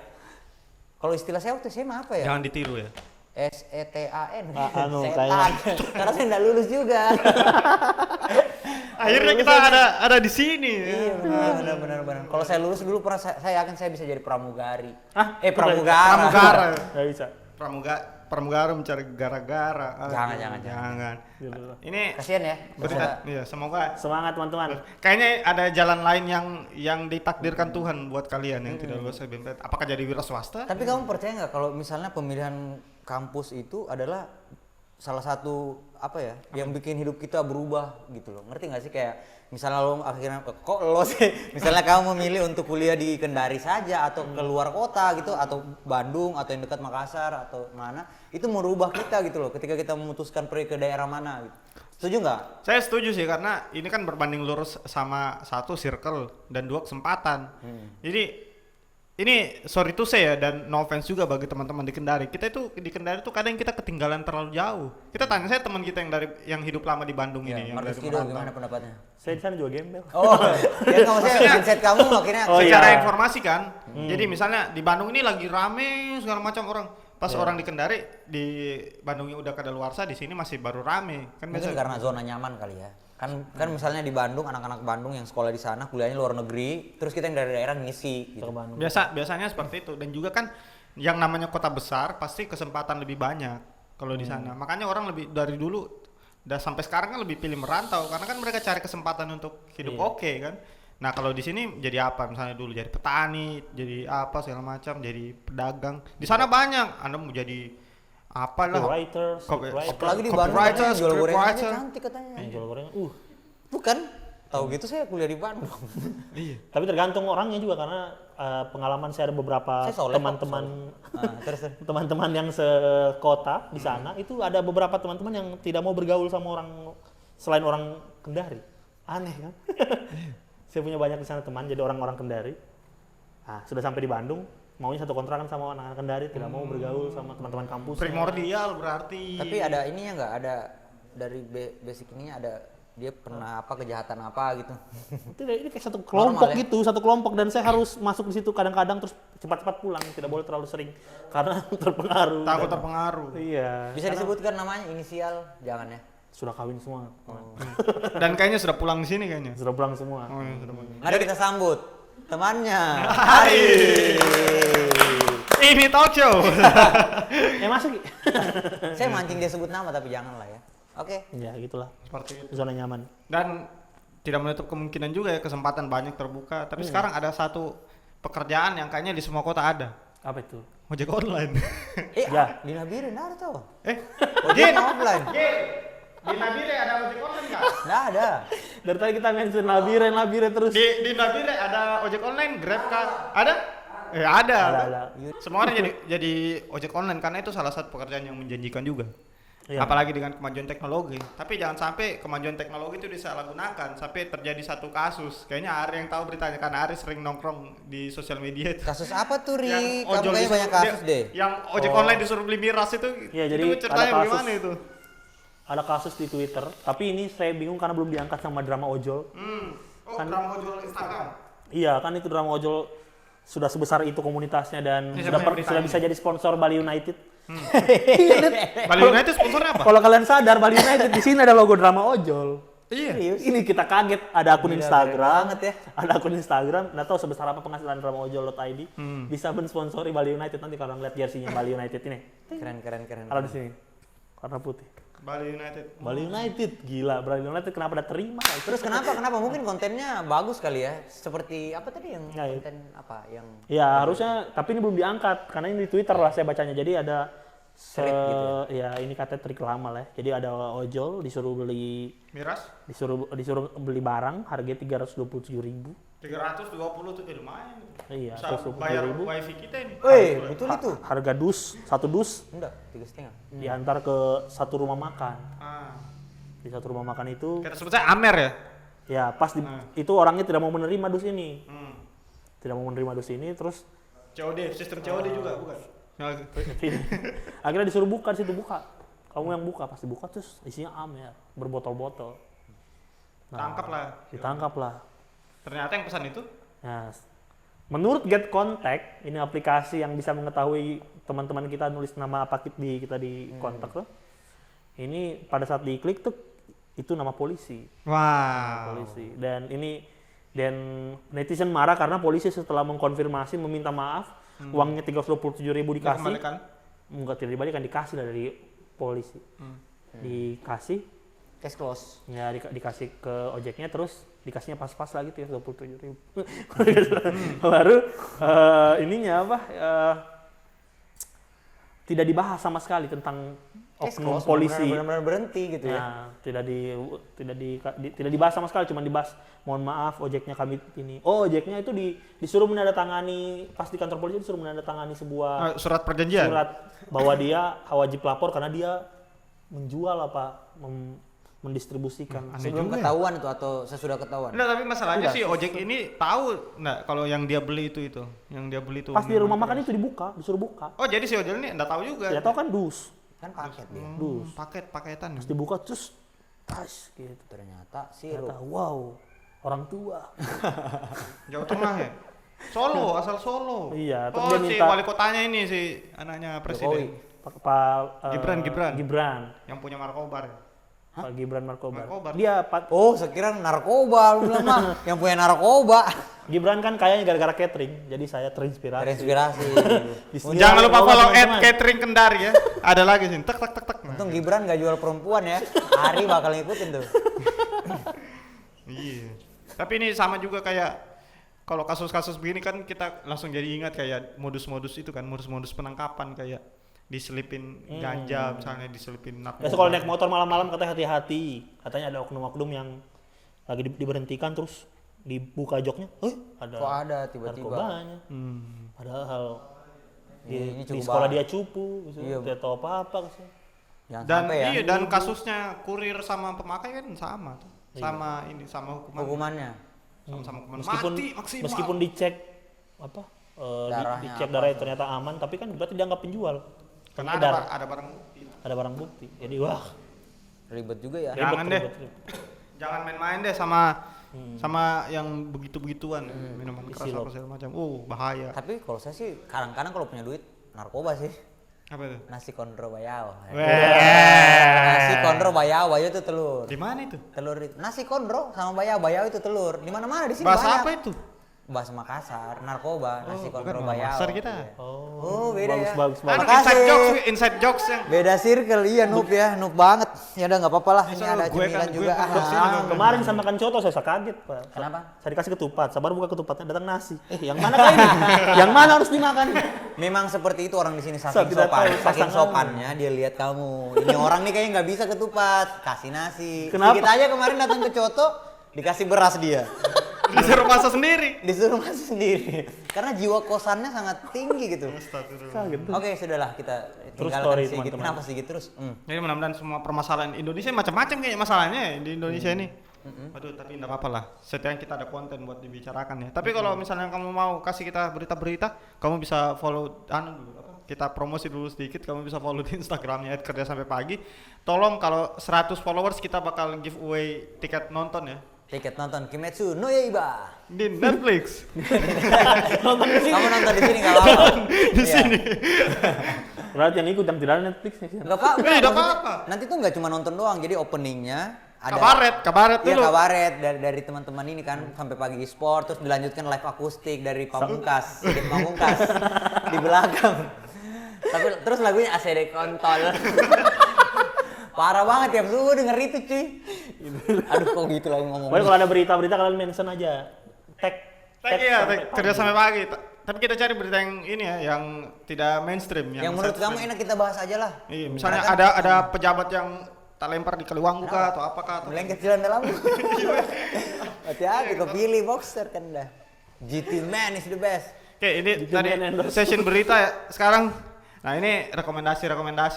Kalau istilah saya waktu SMA apa ya? Jangan ditiru ya. SETAN. Anu, Setan. Karena saya nggak lulus juga. Akhirnya kita ada di sini. Iya benar. Kalau saya lulus dulu pernah saya yakin saya bisa jadi pramugari. Ah, Pramugara. Pramugara. Nggak bisa. Pramugara mencari gara-gara. Aduh, Jangan. Ini Kasihan ya. berita, iya, semoga Semangat teman-teman. kayaknya ada jalan lain yang ditakdirkan Tuhan buat kalian yang tidak lulus SBMPTN. Apakah jadi wira swasta? Tapi kamu percaya nggak kalau misalnya pemilihan kampus itu adalah salah satu yang bikin hidup kita berubah gitu loh, ngerti nggak sih? Kayak misalnya lo akhirnya kok lo sih misalnya kamu memilih untuk kuliah di Kendari saja atau keluar kota gitu atau Bandung atau yang dekat Makassar atau mana, itu merubah kita gitu loh ketika kita memutuskan pergi ke daerah mana gitu. Setuju nggak? Saya setuju sih karena ini kan berbanding lurus sama satu circle dan dua kesempatan. Jadi ini sorry to say ya dan no offense juga bagi teman-teman di Kendari. Kita itu di Kendari tuh kadang kita ketinggalan terlalu jauh. Kita tanya saya teman kita yang hidup lama di Bandung ini yang Marcus dari Kido merantau. gimana pendapatnya? Saya di sana juga gembel. Oh, ya nggak maksudnya mindset kamu akhirnya Oh, Secara iya. informasi kan. Jadi misalnya di Bandung ini lagi rame segala macam orang. Pas orang di Kendari di Bandungnya udah kadaluarsa, di sini masih baru rame. Kan Mungkin karena zona nyaman kali ya. Kan misalnya di Bandung, anak-anak Bandung yang sekolah di sana kuliahnya luar negeri, terus kita yang dari daerah ngisi gitu. Ke Bandung. biasanya seperti itu, dan juga kan yang namanya kota besar pasti kesempatan lebih banyak kalau di sana. Makanya orang lebih dari dulu dan sampai sekarang kan lebih pilih merantau karena kan mereka cari kesempatan untuk hidup oke kan. Nah, kalau di sini jadi apa? Misalnya dulu jadi petani, jadi apa segala macam, jadi pedagang. Di sana banyak. Anda mau jadi apalah. Copywriter, Apalagi di Bandung katanya jual gorengan aja cantik katanya. jual gorengan. Bukan? Tahu gitu saya kuliah di Bandung. Iya. Tapi tergantung orangnya juga karena pengalaman saya ada beberapa Saya soleh kok, teman-teman Terus. teman-teman yang sekota di sana itu ada beberapa teman-teman yang tidak mau bergaul sama orang selain orang Kendari. Aneh kan? Saya punya banyak di sana teman jadi orang-orang Kendari. Nah, sudah sampai di Bandung maunya satu kontrakan sama anak-anak Kendari, tidak mau bergaul sama teman-teman kampus. Primordial berarti. Tapi ada ininya nggak? Ada dari basic ininya ada dia pernah apa kejahatan apa gitu. Tidak, ini kayak satu kelompok Normal, ya? gitu, satu kelompok dan saya harus masuk di situ kadang-kadang terus cepat-cepat pulang, tidak boleh terlalu sering karena terpengaruh. Takut Dan- terpengaruh. Iya. Bisa disebutkan namanya inisial jangan ya. Sudah kawin semua. Dan kayaknya sudah pulang di sini kayaknya. Sudah pulang semua. Oh, iya, sudah pulang. Mari kita sambut temannya. Hari. Ini talk show. Masuk. Ki. Saya mancing dia sebut nama tapi janganlah ya. Oke. Ya, gitulah. Seperti itu. Zona nyaman. Dan tidak menutup kemungkinan juga ya kesempatan banyak terbuka. Tapi sekarang ada satu pekerjaan yang kayaknya di semua kota ada. Apa itu? Ojek online. Ya. Di Nabire nggak ada tau. Jin, Offline. di Nabire ada ojek online nggak? Nggak ada. Dari tadi kita mention labirin terus. Di Nabire ada ojek online, Grab kah? Ada? Ada. Ada. Semua orang jadi ojek online karena itu salah satu pekerjaan yang menjanjikan juga. Iya. Apalagi dengan kemajuan teknologi. Tapi jangan sampai kemajuan teknologi itu disalahgunakan sampai terjadi satu kasus. Kayaknya Ari yang tahu beritanya karena Ari sering nongkrong di sosial media itu. Kasus apa tuh Ri? Yang Kamu ojol kayaknya banyak kasus deh. Yang ojek online disuruh beli miras itu. Iya, itu jadi ceritanya ada kasus. bagaimana itu? Ada kasus di Twitter, tapi ini saya bingung karena belum diangkat sama drama ojol. Oh, Kan- drama ojol Instagram. Iya, kan itu drama ojol sudah sebesar itu komunitasnya dan Ini sudah, saya punya sudah beritanya. bisa jadi sponsor Bali United. Bali United sponsornya apa? Kalau kalian sadar Bali United di sini ada logo drama ojol. Iya. Ini kita kaget, ada akun Gila, Instagram, keren banget ya. ada akun Instagram, nggak tahu sebesar apa penghasilan dramaojol.id, bisa mensponsori Bali United nanti kalau ngeliat jersey-nya Bali United ini. Keren. Ada di sini, warna putih. Bali United. Bali United, gila, Bali United kenapa ada terima? Terus kenapa? Mungkin kontennya bagus kali ya. Seperti apa tadi yang Ya, konten apa yang Ya harusnya, tapi ini belum diangkat karena ini di Twitter lah saya bacanya. Jadi ada Thread gitu ya ini katanya trik lama lah. Jadi ada ojol disuruh Miras disuruh beli barang harganya 327.000. 320 tuh lumayan. Iya, Bisa 327.000. bayar wifi kita ini. betul itu. Harga satu dus Enggak, 3,5. diantar ke satu rumah makan. Ah. Di satu rumah makan itu, Kita sebut saya Amer ya. ya pas itu orangnya tidak mau menerima dus ini. Hmm. Tidak mau menerima dus ini, terus COD, sistem COD juga bukan? akhirnya disuruh buka, di situ buka. Kamu yang buka, pasti buka terus isinya Amer, berbotol-botol. Tangkap lah. Ditangkap lah. Ternyata yang pesan itu Nah, menurut Get Contact, ini aplikasi yang bisa mengetahui teman-teman kita nulis nama apa kita di kontak tuh. Ini pada saat diklik tuh itu nama polisi. wow. Polisi. Dan netizen marah karena polisi setelah mengkonfirmasi meminta maaf, uangnya 327.000 dikasih. Dikembalikan. Enggak, tidak dibalikan, dikasih lah dari polisi. Dikasih, Case close. ya dikasih ke ojeknya, terus dikasihnya pas-pas lagi tuh ya 27.000. Baru ininya apa? Tidak dibahas sama sekali tentang Case oknum close, polisi. benar-benar berhenti gitu ya. Nah, tidak dibahas sama sekali, cuma dibahas mohon maaf ojeknya kami ini. Oh, ojeknya itu disuruh menandatangani, pas di kantor polisi disuruh menandatangani sebuah Surat perjanjian. surat bahwa dia wajib lapor karena dia menjual apa mendistribusikan. Aneh Sebelum juga ya. ketahuan itu atau sesudah ketahuan? Enggak, tapi masalahnya sih ojek ini tahu enggak kalau yang dia beli itu. Yang dia beli itu. Pas di rumah makan itu dibuka, disuruh buka. Oh, jadi si ojek ini enggak tahu juga. Ya tahu kan dus. Kan paket dia. Dus. Paketan. Terus dibuka terus tas gitu. Ternyata sirup. Ternyata wow, orang tua. Jauh tengah ya. Solo, asal Solo. Iya, terus Oh, dia si minta- wali kotanya ini si anaknya presiden. Gibran. Yang punya Markobar. Pak Gibran Markobar. Markobar. Dia Oh, sekira narkoba lu bilang mah. Yang punya narkoba. Gibran kan kayaknya gara-gara catering, jadi saya terinspirasi. Terinspirasi. Bismillah, Jangan lupa semoga follow teman-teman. @catering Kendari ya. Ada lagi sih. Tek tek tek tek. Untung Gibran gak jual perempuan ya. Ari bakal ngikutin tuh. Iya. Tapi ini sama juga kayak kalau kasus-kasus begini kan kita langsung jadi ingat kayak modus-modus itu kan, modus-modus penangkapan kayak diselipin ganja misalnya, diselipin narkoba. Biasa kalau naik motor malam-malam katanya hati-hati. Katanya ada oknum-oknum yang lagi diberhentikan terus dibuka joknya, ada Kok ada tiba-tiba? narkobanya. Padahal Ini di cukup sekolah bahaya. dia cupu, Iya. tidak tahu apa-apa. Jangan Dan sampai ya. iya, dan kasusnya kurir sama pemakai kan sama tuh. Sama ini sama Hukumannya. Sama hukuman Meskipun mati maksimal. meskipun dicek apa? Darahnya Dicek apa darahnya tuh? ternyata aman, tapi kan berarti dianggap penjual. Karena Edar. ada barang bukti. Ada barang bukti. Jadi wah, Ribet juga ya. Ya. Jangan deh. ribet. Jangan main-main deh sama yang begitu-begituan minuman keras Isi apa segala macam. Bahaya. Tapi kalau saya sih kadang-kadang kalau punya duit narkoba sih. Apa itu? Nasi kondro bayau. Weh. Nasi kondro bayau, bayau itu telur. Di mana itu? Telur itu. Nasi kondro sama bayau, bayau itu telur. Di mana-mana di sini Bahasa banyak. apa itu? Bahasa Makassar, narkoba, nasi bukan kondro bahasa bayau. Makassar kita. Iya. Oh, Oh, beda bagus, ya. bagus, bagus. Anu Makasih. inside jokes yang Beda circle, iya noob ya, noob banget. Ya udah nggak apa-apa lah, ini Bisa ada gue cemilan kan, gue juga. produksi Ah, juga. Kemarin sama makan coto saya kaget, Pak. Kenapa? Saya dikasih ketupat, sabar buka ketupatnya datang nasi. Yang mana kah ini? Yang mana harus dimakan? Memang seperti itu orang di sini Saya saking tidak sopan, tahu saking pasangan. sopannya dia lihat kamu. Ini orang nih kayaknya nggak bisa ketupat, kasih nasi. Kenapa? Kita aja kemarin datang ke Coto dikasih beras dia. disuruh masak sendiri. Disuruh masuk sendiri. Karena jiwa kosannya sangat tinggi gitu. Kaget. Oke, sudahlah kita Terus tinggalkan story, sedikit. teman-teman. Kenapa sedikit terus? Jadi mudah-mudahan semua permasalahan Indonesia macam-macam kayak masalahnya ya di Indonesia ini. Aduh, tapi enggak apa-apa lah. Setidaknya kita ada konten buat dibicarakan ya. Tapi kalau misalnya kamu mau kasih kita berita-berita, kamu bisa follow dulu apa? Kita promosi dulu sedikit, kamu bisa follow di Instagramnya @kerja sampai pagi. Tolong kalau 100 followers kita bakal giveaway tiket nonton ya Tiket nonton Kimetsu no Yaiba. di Netflix. Kamu nonton di sini nggak apa-apa. Di Iya. sini. Berarti yang ikut yang tidak ada Netflix nih. Nggak apa-apa. Nggak maksudnya apa-apa. Nanti tuh nggak cuma nonton doang, jadi openingnya ada Kabaret Iya, dulu. kabaret dari teman-teman ini kan sampai pagi sport, terus dilanjutkan live akustik dari Pamungkas, Sigit Pamungkas di belakang. Tapi terus lagunya ACD kontol. Parah banget tiap subuh denger itu cuy. Aduh kok gitu lagi ngomong. Pokoknya kalau ada berita-berita kalian mention aja. Tag Iya, sampai kerja pagi. sampai pagi. Tapi kita cari berita yang ini ya, yang tidak mainstream, Yang menurut kamu enak kita bahas aja lah. Iya, misalnya Karena kan- ada pejabat yang tak lempar di Kaliwanggu kah atau apakah atau Melengket jalan dalam. Hati-hati kepilih boxer kan dah. GT man is the best. Oke, ini Gitu, tadi main endorse. session berita ya. Sekarang nah ini rekomendasi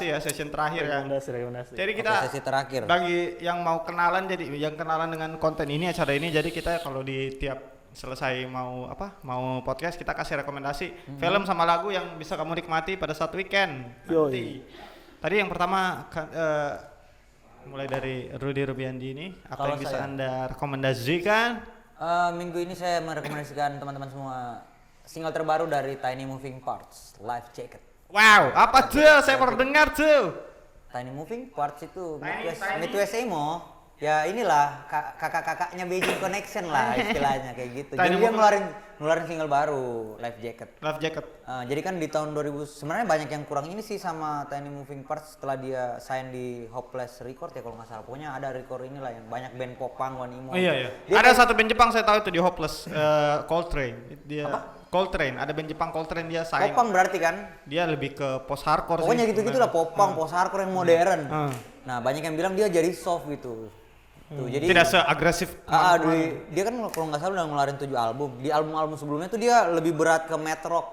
ya, session terakhir kan. Rekomendasi. Jadi kita Oke, sesi terakhir. bagi yang mau kenalan, jadi yang kenalan dengan konten ini, acara ini, jadi kita kalau di tiap selesai mau podcast kita kasih rekomendasi film sama lagu yang bisa kamu nikmati pada saat weekend Yoi. nanti. Tadi yang pertama mulai dari Rudy Rubiandi ini, apa Kalau yang bisa saya- Anda rekomendasikan? Minggu ini saya merekomendasikan teman-teman semua single terbaru dari Tiny Moving Parts, Life Jacket. Wow, apa tuh? Saya pernah dengar tuh. Tiny Moving Parts itu Tiny. Midwest Emo. Ya inilah kakak-kakaknya Beijing Connection lah istilahnya kayak gitu. Tiny Jadi dia Moving- ngeluarin single baru, Life Jacket. Life Jacket. Jadi kan di tahun 2000 sebenarnya banyak yang kurang ini sih sama Tiny Moving Parts setelah dia sign di Hopeless Record ya kalau nggak salah. Pokoknya ada record inilah yang banyak band popang, one emo. Oh iya. Dia Ada kayak- satu band Jepang saya tahu itu di Hopeless, Coltrane. Dia Coltrane, ada band Jepang Coltrane dia sign. popang berarti kan? Dia lebih ke post hardcore Pokoknya sih. gitu-gitu lah popang, post hardcore yang modern. Hmm. Nah, banyak yang bilang dia jadi soft gitu. Tuh, jadi Tidak seagresif. dia kan kalau nggak salah udah ngeluarin 7 album. Di album-album sebelumnya tuh dia lebih berat ke math rock.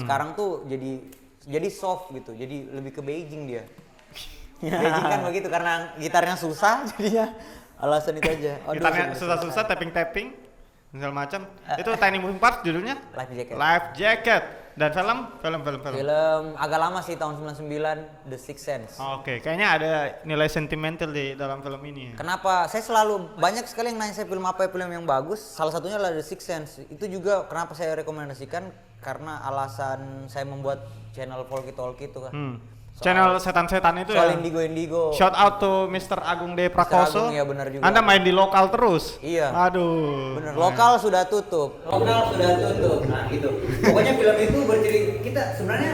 Sekarang tuh jadi soft gitu. Jadi lebih ke Beijing dia. Beijing kan begitu karena gitarnya susah jadinya alasan itu aja. Aduh, Gitarnya sudah susah-susah, tapping segala macam. Itu Tiny Moving Parts judulnya Life Jacket. Life Jacket. Dan film. Film agak lama sih, tahun 99, The Sixth Sense. Oke, kayaknya ada nilai sentimental di dalam film ini. Kenapa? Saya selalu banyak sekali yang nanya saya film apa ya, film yang bagus. Salah satunya adalah The Sixth Sense. Itu juga kenapa saya rekomendasikan, karena alasan saya membuat channel Volky Talky itu kan. Channel setan-setan itu Soal ya. Indigo. Shout out to Mr. Agung D. Prakoso. Agung, ya benar juga. Anda main di lokal terus. Iya. Aduh. Bener, lokal sudah tutup. Nah gitu. Pokoknya film itu bercerita, kita sebenarnya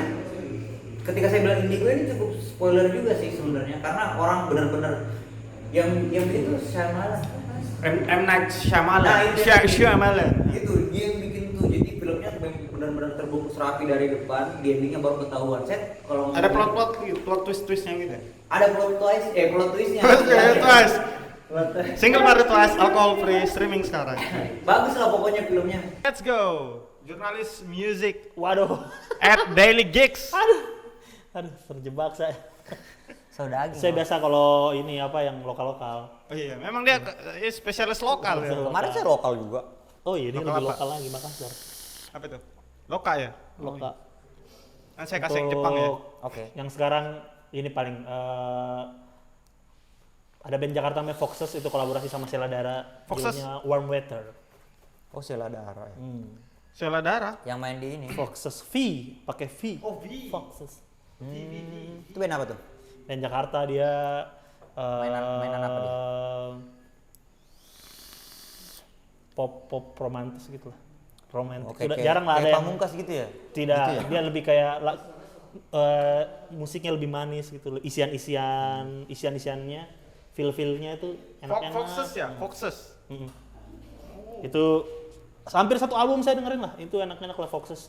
ketika saya bilang Indigo ini cukup spoiler juga sih sebenarnya, karena orang benar-benar yang itu Shyamalan. M. Night Shyamalan. Nah, itu Shyamalan. Itu dia yang bikin tuh. Jadi filmnya benar-benar terbungkus rapi dari depan, di endingnya baru ketahuan. Saya kalau Ada plot twist-twistnya gitu. ada plot twistnya. Plot twist. Single baru twist, alcohol free, streaming sekarang. Bagus lah pokoknya filmnya. Let's go. Jurnalis music Waduh. at Daily Gigs. Aduh, terjebak saya. Saudagi. Saya biasa kalau ini apa yang lokal-lokal. Oh iya, memang dia spesialis lokal ya. Kemarin saya lokal juga. Oh iya, ini Lokal lebih apa? lokal lagi Makassar. Apa itu? Loka ya? Lokal. Kan saya kasih yang Jepang ya. Oke. Yang sekarang ini paling ada band Jakarta namanya Foxes, itu kolaborasi sama Sheila Dara. Foxes? Judulnya Warm Weather. Oh, Sheila Dara ya. Sheila Dara. Yang main di ini. Foxes V, pakai V. Oh, V. Foxes. Itu band apa tuh? Dan Jakarta dia Mainan apa dia? pop romantis gitu lah. Romantis. Oke, Sudah kayak- jarang lah ada kayak yang Pamungkas gitu ya? tidak, Gitu ya? dia lebih kayak musiknya lebih manis gitu loh. Isiannya, feel-feelnya itu enak-enak. Foxes ya, Foxes. Mm-mm. Itu hampir satu album saya dengerin lah. Itu enak-enak lah Foxes.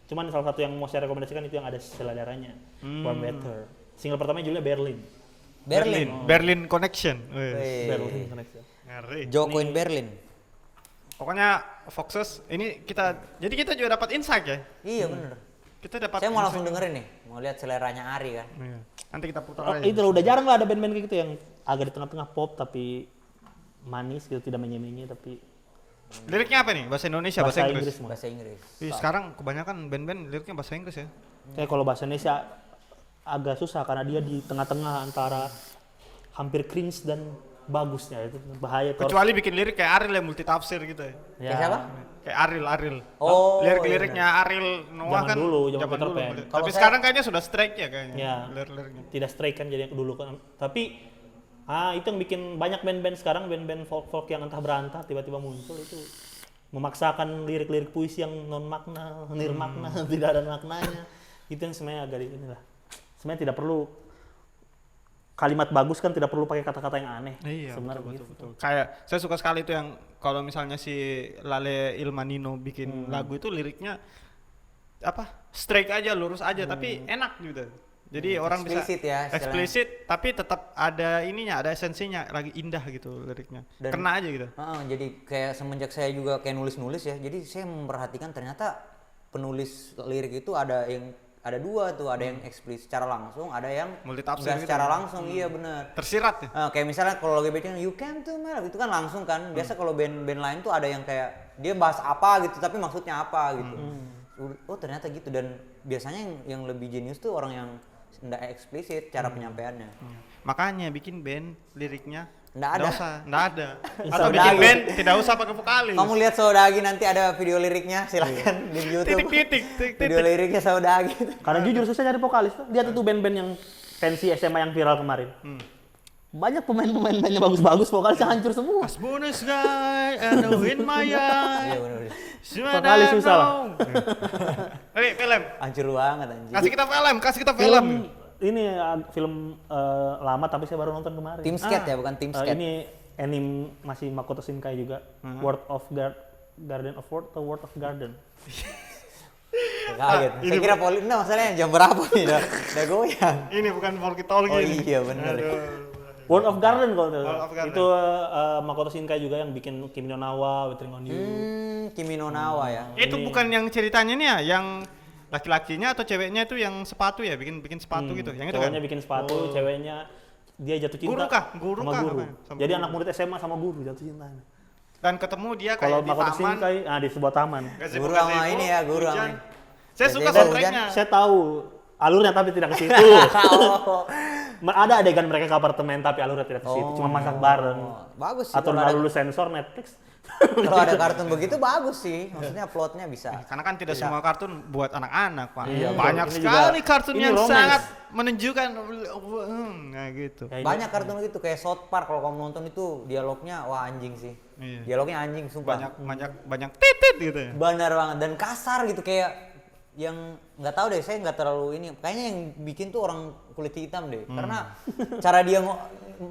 Cuman salah satu yang mau saya rekomendasikan itu yang ada Sheila Daranya. Warm Weather. Single pertamanya judulnya Berlin. Berlin Connection. Wih. Berlin Connection. Ngeri. Joko in Berlin. Pokoknya Foxes ini jadi kita juga dapat insight ya. Iya bener. Kita dapat. Saya mau langsung insight. dengerin nih. Mau lihat seleranya Ari kan. Iya. Nanti kita putar Oh, aja. itu loh, udah jarang lah ada band-band kayak gitu yang agak di tengah-tengah pop tapi manis gitu, tidak menye-menye tapi Liriknya apa nih? Bahasa Indonesia, bahasa Inggris. semua. Bahasa Inggris. Ih, sekarang kebanyakan band-band liriknya bahasa Inggris ya. Kayak kalau bahasa Indonesia agak susah karena dia di tengah-tengah antara hampir cringe dan bagusnya, itu bahaya tuh. Kecuali bikin lirik kayak Ariel yang multitafsir gitu ya. Ya. Kayak siapa? Kayak Ariel. Oh, Lirik-liriknya Ariel Noah Zaman kan dulu, zaman zaman Peter dulu. Pan. Tapi Kalau saya- sekarang kayaknya sudah strike ya kayaknya. Ya. Lirik-liriknya. Tidak straight kan jadi yang dulu kan. Tapi itu yang bikin banyak band-band sekarang, band-band folk yang entah berantah tiba-tiba muncul itu memaksakan lirik-lirik puisi yang non makna, nirmakna, tidak ada maknanya. Itu yang sebenarnya agak inilah. Sebenarnya tidak perlu kalimat bagus kan, tidak perlu pakai kata-kata yang aneh. Iya, sebenarnya betul, gitu. betul. Kayak saya suka sekali itu yang kalau misalnya si Lale Ilmanino bikin lagu itu liriknya apa? Straight aja, lurus aja, tapi enak gitu. Jadi orang Eksplisit bisa ya, istilahnya. eksplisit, tapi tetap ada ininya, ada esensinya, lagi indah gitu liriknya. Dan- Kena aja gitu. Jadi kayak semenjak saya juga kayak nulis-nulis ya. Jadi saya memperhatikan ternyata penulis lirik itu ada dua tuh, ada yang eksplisit secara langsung, ada yang Multitafsir nggak gitu. secara langsung. Iya benar. Tersirat ya. Kayak misalnya kalau lagi baca You Came to My Love itu kan langsung kan. Biasa kalau band-band lain tuh ada yang kayak dia bahas apa gitu tapi maksudnya apa gitu. Oh ternyata gitu, dan biasanya yang lebih jenius tuh orang yang nggak eksplisit cara penyampaiannya. Makanya bikin band liriknya Nggak ada. nggak ada. Atau Instagram. bikin band tidak usah pakai vokalis. Kamu lihat Saudagi nanti ada video liriknya, silakan di YouTube. titik. Video liriknya Saudagi. Karena jujur susah cari vokalis tuh. Lihat itu band-band yang pensi SMA yang viral kemarin. Banyak pemain-pemain bandnya bagus-bagus, vokalisnya hancur semua. As bonus guy and the wind my eye. Iya benar. Vokalis susah lah. Oke, film. Hancur banget anjir. Kasih kita film. Ini film lama tapi saya baru nonton kemarin. Tim Skate ya, bukan Tim Skate. Ini anime masih Makoto Shinkai juga. World of Garden of World atau World of Garden. Kaget. Saya kira nah masalahnya jam berapa nih? Udah goyang. Ini bukan Volky Talky. Oh ini. iya benar. World of Garden kalau itu. World of Garden. Itu Makoto Shinkai juga yang bikin Kimi no Na wa Withering on You. Kimi no Na wa ya. Itu bukan yang ceritanya nih ya, yang laki-lakinya atau ceweknya itu yang sepatu ya, bikin sepatu gitu. Yang itu kan. Cowoknya bikin sepatu, ceweknya dia jatuh cinta Guru kah? Guru sama kah? guru. Apa? Sama Jadi guru. anak murid SMA sama guru jatuh cinta. Dan ketemu dia Kalau kayak di Makoto taman. Shinkai di sebuah taman. Gazebo, Guru sama gazebo, ini ya, guru sama hujan. ini. Saya suka Biasanya soundtracknya. Saya tahu alurnya tapi tidak ke situ. Oh. Ada adegan mereka ke apartemen tapi alurnya tidak ke situ, cuma masak bareng. Bagus sih. Atau kalau ada- lalu sensor Netflix. Kalau ada kartun begitu bagus sih. Maksudnya plotnya bisa. Karena kan tidak semua kartun buat anak-anak, Pak. Iya, Banyak ini sekali juga- kartun ini yang romance. sangat menunjukkan nah gitu. Ya, ini- Banyak kartun gitu kayak South Park kalau kamu nonton itu dialognya wah anjing sih. Iya. Dialognya anjing sumpah. Banyak titit gitu ya. Benar banget dan kasar gitu kayak yang nggak tahu deh saya nggak terlalu ini kayaknya yang bikin tuh orang kulit hitam deh karena cara dia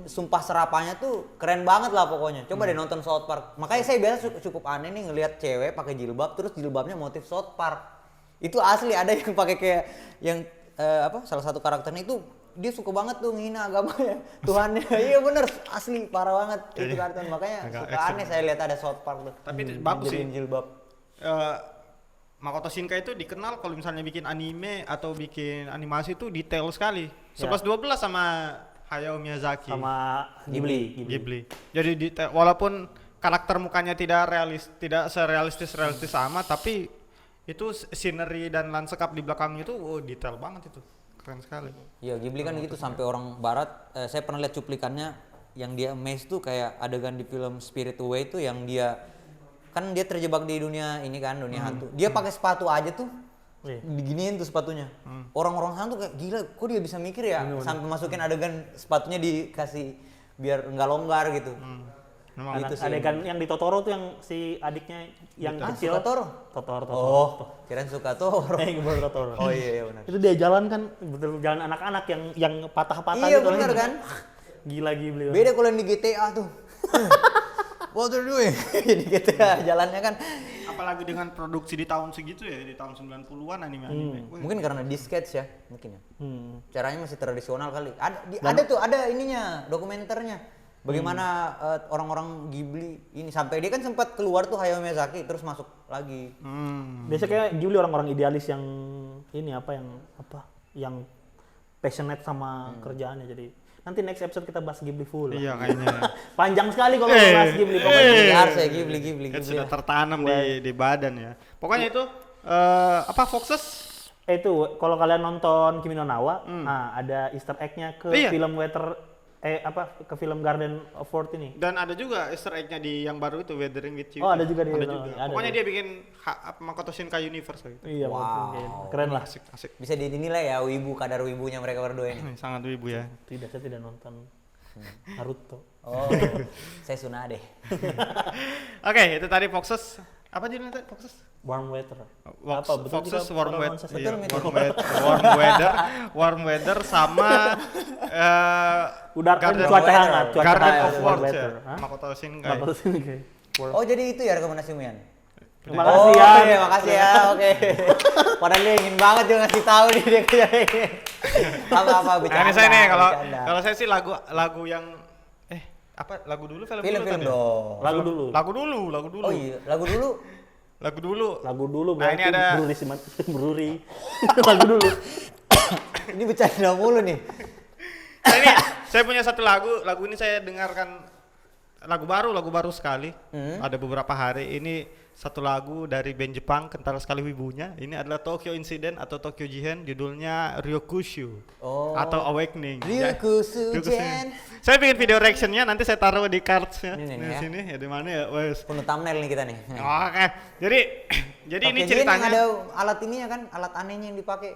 sumpah serapanya tuh keren banget lah pokoknya coba deh nonton South Park makanya saya biasa cukup aneh nih ngelihat cewek pakai jilbab terus jilbabnya motif South Park itu asli ada yang pakai kayak yang salah satu karakternya itu dia suka banget tuh ngehina agamanya Tuhannya iya bener asli parah banget itu kartun makanya agak suka aneh saya lihat ada South Park tuh Tapi bagus sih. jadiin jilbab. Makoto Shinkai itu dikenal kalau misalnya bikin anime atau bikin animasi itu detail sekali. 11-12 sama Hayao Miyazaki. sama Ghibli. Jadi detail, walaupun karakter mukanya tidak serealistis amat, tapi itu scenery dan lanskap di belakangnya itu detail banget itu. Keren sekali. Iya Ghibli kan gitu sampai orang barat saya pernah lihat cuplikannya yang dia amazed tuh kayak adegan di film Spirit Away tuh yang dia kan dia terjebak di dunia ini kan dunia hantu dia pakai sepatu aja tuh Iya. diginiin tuh sepatunya orang-orang sana tuh kayak gila kok dia bisa mikir ya sampai masukin adegan sepatunya dikasih biar nggak longgar gitu Memang Itu sih. adegan yang di Totoro tuh yang si adiknya yang kecil. suka Toro Totoro. oh kirain suka Toro Gimana Totoro? oh iya benar Itu dia jalan kan betul jalan anak-anak yang patah-patah iya gitu. benar kan Gila Ghibli. beda kalau yang di GTA tuh what are you doing di GTA jalannya kan apalagi dengan produksi di tahun segitu ya, di tahun 90-an anime-anime. mungkin karena di sketch ya mungkin ya caranya masih tradisional kali ada ininya dokumenternya bagaimana orang-orang Ghibli ini sampai dia kan sempat keluar tuh Hayao Miyazaki terus masuk lagi Biasanya kayak Ghibli orang-orang idealis yang ini yang passionate sama kerjaannya jadi nanti next episode kita bahas Ghibli full. Iya kayaknya. Panjang sekali kalau bahas Ghibli pokoknya. Biar saya Ghibli Kan sudah tertanam di badan ya. Pokoknya itu Foxes? Itu kalau kalian nonton Kimi no Na wa, nah ada Easter egg-nya ke Iya. film ke film Garden of Fort ini. Dan ada juga Easter egg-nya di yang baru itu Weathering with You. Oh, ada juga di Ada itu. juga. Ada Pokoknya tuh. dia bikin Makoto Shinkai Universe gitu. Iya, mungkin. Keren lah. Asik. bisa dinilai ya kadar wibunya mereka berdua ini Sangat wibu ya. Tidak, saya tidak nonton Naruto. oh saya Tsunade Oke, itu tadi Foxes. Apa judulnya tadi Foxes? Warm Weather. Fox- Apa betul Foxes kita warm weather, pronounce- iya, Betul, warm weather sama Udara Garden cuaca weather. hangat, cuaca Garden hangat, of warm Words weather. ya. Hah? Makoto Shinkai. Makoto Shinkai. oh jadi itu ya rekomendasimu Yan Terima kasih ya. iya, makasih ya oke padahal dia ingin banget dia ngasih tahu nih dia kayak apa Nah, bercanda ini saya nih bercanda. kalau saya sih lagu yang lagu dulu film film dulu tadi. dong Lagu dulu. Lagu dulu. oh iya lagu dulu Lagu dulu. Lagu dulu Nah, berarti ini ada- Bruri. Lagu dulu. ini bercanda mulu nih Nah, ini saya punya satu lagu ini saya dengarkan lagu baru sekali. Ada beberapa hari ini satu lagu dari band Jepang kental sekali wibunya. Ini adalah Tokyo Incident atau Tokyo Jihen, judulnya Ryokushu atau Awakening. Ya, Ryokushu Ryokushu. Jen. Saya bikin video reactionnya nanti saya taruh di cards-nya. Ini nih, Di ya. sini ya di mana ya? Wes. penuh thumbnail nih kita nih Oke. Jadi ini Tokyo Jihen ceritanya yang ada alat ininya kan alat anehnya yang dipakai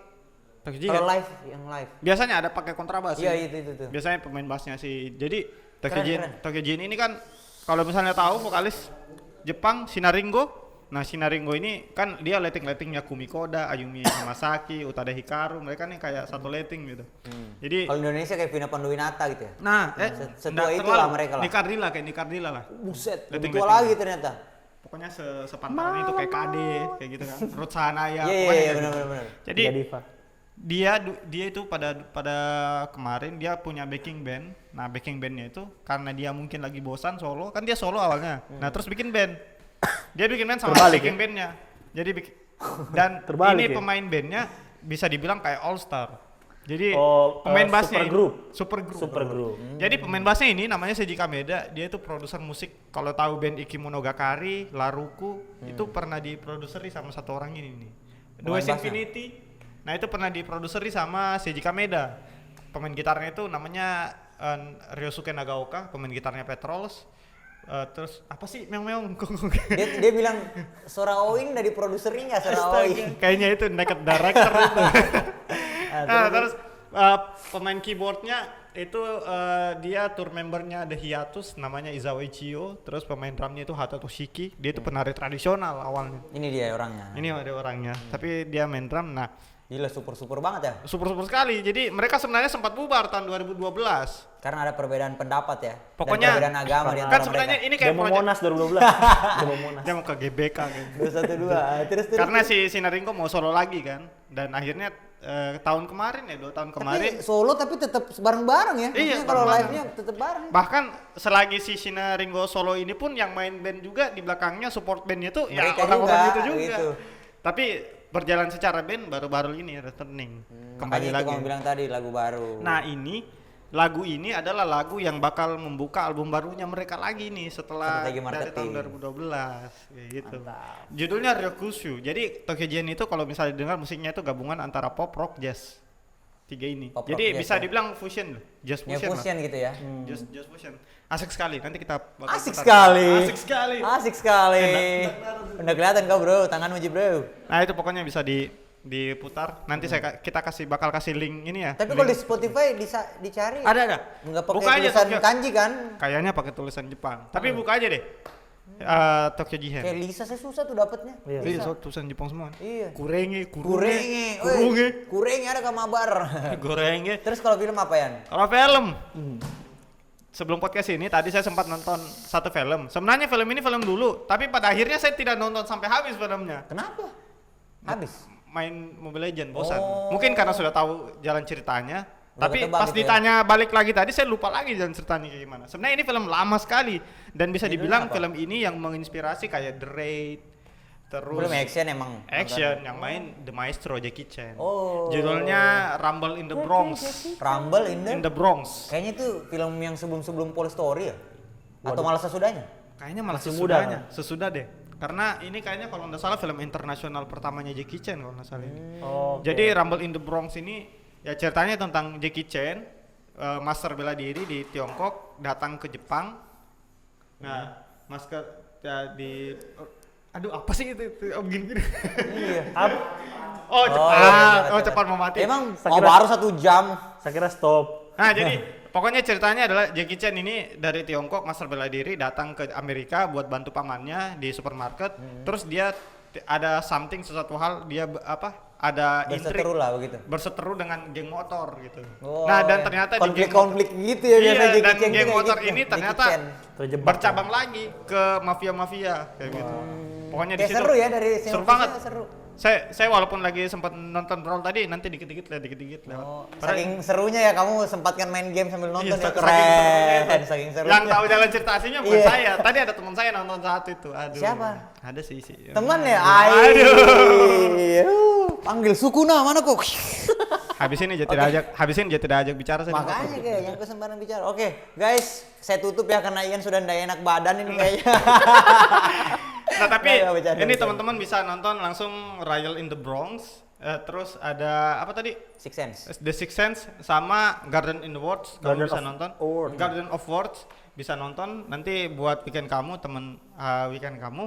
Tokyo Jihen. kalau live Biasanya ada pakai kontrabas. iya sih. itu Biasanya pemain bassnya sih. Jadi Keren. Tokyo Jihen ini kan kalau misalnya tahu vokalis Jepang Shinaringo. Nah, Shinaringo ini kan dia letting-lettingnya Kumi Koda, Ayumi Hamasaki, Utada Hikaru, mereka nih kayak satu letting gitu. Jadi kalau Indonesia kayak Vina Panduwinata gitu ya nah, setua nggak itulah terlalu. mereka lah. Nikardila lah. buset lebih Letting- tua letting. lagi ternyata Pokoknya sepantaran itu kayak KD kayak gitu kan. Ruth Sahanaya. iya pokoknya iya kayak benar gitu. benar Jadi Tiga diva. dia itu pada kemarin dia punya backing band. Nah, backing bandnya itu karena dia mungkin lagi bosan solo, kan dia solo awalnya. Nah, terus bikin band. Dia bikin band sama Terbalik backing bandnya. Jadi dan Terbalik ini ya? pemain bandnya bisa dibilang kayak all star. Jadi Oh, pemain super bassnya ini- group. super group. Jadi pemain bassnya ini namanya Seiji Kameda, dia itu produser musik. Kalau tahu band Ikimonogatari, Laruku, itu pernah diproduseri sama satu orang ini nih. The West bassnya. Infinity. Nah itu pernah diproduseri sama Seiji Kameda. Pemain gitarnya itu namanya Ryosuke Nagaoka, pemain gitarnya Petrols. Terus apa sih meong-meong? Dia bilang Sora Oin dari produsernya Sora Oin. Kayaknya itu naked director itu. Terus pemain keyboardnya itu dia tour membernya The Hiatus, namanya Izawa Ichio. Terus pemain drumnya itu Hata Toshiki. Dia itu penari tradisional awalnya. Ini dia orangnya. Ini ada orangnya, tapi dia main drum. Nah, Gila super banget ya. super sekali. Jadi mereka sebenarnya sempat bubar tahun 2012. Karena ada perbedaan pendapat ya. Pokoknya dan perbedaan agama di antara kan sebenarnya mereka. ini kayak Demo project Monas 2012. Demo Monas. dia mau ke GBK kan. 212. Terus. Karena si Sinaringo mau solo lagi kan, dan akhirnya tahun kemarin ya 2 tahun kemarin. Tapi solo tapi tetap bareng-bareng ya. Iya, Maksudnya kalau bareng-bareng. live-nya tetap bareng. Bahkan selagi si Sinaringo solo ini pun yang main band juga di belakangnya support bandnya tuh ya Mereka orang-orang juga, itu juga. gitu. Tapi berjalan secara band baru-baru ini returning. Kembali Makanya itu lagi. kamu bilang tadi lagu baru. Nah lagu ini adalah lagu yang bakal membuka album barunya mereka lagi nih setelah Strategi dari tahun marketing. 2012 kayak gitu. Mantap. Judulnya Ryokushu. Jadi Tokyo Gen itu kalau misalnya dengar musiknya itu gabungan antara pop, rock, jazz. Tiga ini. Pop, Jadi rock, jazz bisa ya. dibilang fusion loh. Jazz Ya fusion. lah. fusion gitu ya. Jazz fusion. Asik sekali. Nanti kita bakal Asik putar. sekali. Asik sekali. Asik sekali. Udah kelihatan kau bro, tanganmu Ji bro. Nah, itu pokoknya bisa diputar. Nanti kita bakal kasih link ini ya. Tapi Link. kalau di Spotify dicari. ada. Nggak Buka pakai aja tulisan Tokyo. kanji kan? Kayaknya pakai tulisan Jepang. Tapi buka aja deh. Tokyo Jihen. Kayak Lisa saya susah tuh dapetnya. Iya. Iya, tulisan Jepang semua. Iya. Kurenge. Kurenge ada kamabar. Gorenge. Terus kalau film apa Yan? Kalau film, sebelum podcast ini tadi saya sempat nonton satu film. Sebenarnya film ini film dulu, tapi pada akhirnya saya tidak nonton sampai habis filmnya. Kenapa? Habis. Main Mobile Legend bosan. Oh. Mungkin karena sudah tahu jalan ceritanya. Udah Tapi ketebak pas gitu ya? ditanya balik lagi tadi saya lupa lagi jalan ceritanya kayak gimana. Sebenarnya ini film lama sekali dan bisa Judulnya dibilang apa? film ini yang menginspirasi kayak The Raid, terus Film action emang. action yang main The Maestro Jackie Chan. Oh. Judulnya Rumble in the Bronx. Rumble In the Bronx. Kayaknya itu film yang sebelum Police Story ya? Atau malah sesudahnya? Kayaknya malah Masih muda, sesudahnya. Sesudah deh. Karena ini kayaknya kalau nggak salah film internasional pertamanya Jackie Chan kalau nggak salah ini. Oh. Jadi Rumble in the Bronx ini ya ceritanya tentang Jackie Chan, master bela diri di Tiongkok, datang ke Jepang. Nah, masker ya di aduh apa sih itu? Oh gini. Iya. Oh, cepat. iya, Oh, cepat mau mati. Emang Saya kira- baru 1 jam. Saya kira stop. Nah, jadi pokoknya ceritanya adalah Jackie Chan ini dari Tiongkok master bela diri datang ke Amerika buat bantu pamannya di supermarket. Terus dia ada sesuatu hal dia ada intrik Berseteru lah begitu. berseteru dengan geng motor gitu. Oh, nah, dan iya. ternyata di geng konflik gitu ya Iya, biasa Jackie dan Chan tuh geng kayak motor gitu. ini Jackie ternyata Chan. Terjebak. bercabang lagi ke mafia-mafia kayak gitu. Pokoknya di Kayak situ seru ya dari seru sinopsisnya banget. seru. Saya walaupun lagi sempat nonton Brawl tadi nanti dikit-dikit lewat. Oh, Padahal- saking serunya ya kamu sempatkan main game sambil nonton Iya, ya saking keren. serunya. Saking serunya. Yang tahu jalan cerita aslinya bukan Iya. saya. Tadi ada teman saya nonton satu itu. Aduh. Siapa? Ada sih. Teman ya? Aduh. Panggil sukuna mana kok? Habis ini jadi tidak ajak bicara saya. Makanya kayak yang kesembaran bicara. Oke, guys, saya tutup ya karena Ian sudah ndak enak badan ini kayaknya. Nah, tapi Nggak, bercanda, ini bercanda. teman-teman bisa nonton langsung Riot in the Bronx. Terus ada apa tadi? Six Sense. The Sixth Sense sama Garden in the Woods. Kamu Garden bisa of nonton. Woods. Garden of Woods bisa nonton. Nanti buat weekend kamu, weekend kamu.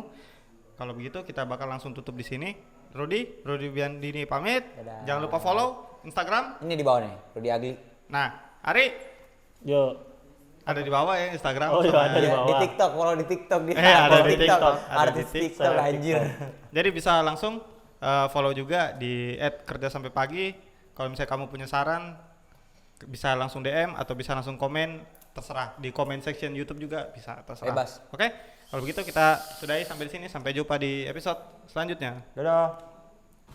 Kalau begitu kita bakal langsung tutup di sini. Rudy Biandini pamit. Dadah. Jangan lupa follow Instagram. Ini di bawah nih, Rudy Agli. Nah, Ari Yo. ada di bawah ya Instagram. Oh, iya, sama- ada di Ya, bawah. di TikTok, follow di TikTok di ada di TikTok. Artis TikTok anjir. Jadi bisa langsung follow juga di @kerjasampaipagi. Kalau misalnya kamu punya saran bisa langsung DM atau bisa langsung komen, terserah di comment section YouTube juga bisa terserah. Bebas. Oke? Kalau begitu kita sudahi sampai di sini, sampai jumpa di episode selanjutnya. Dadah.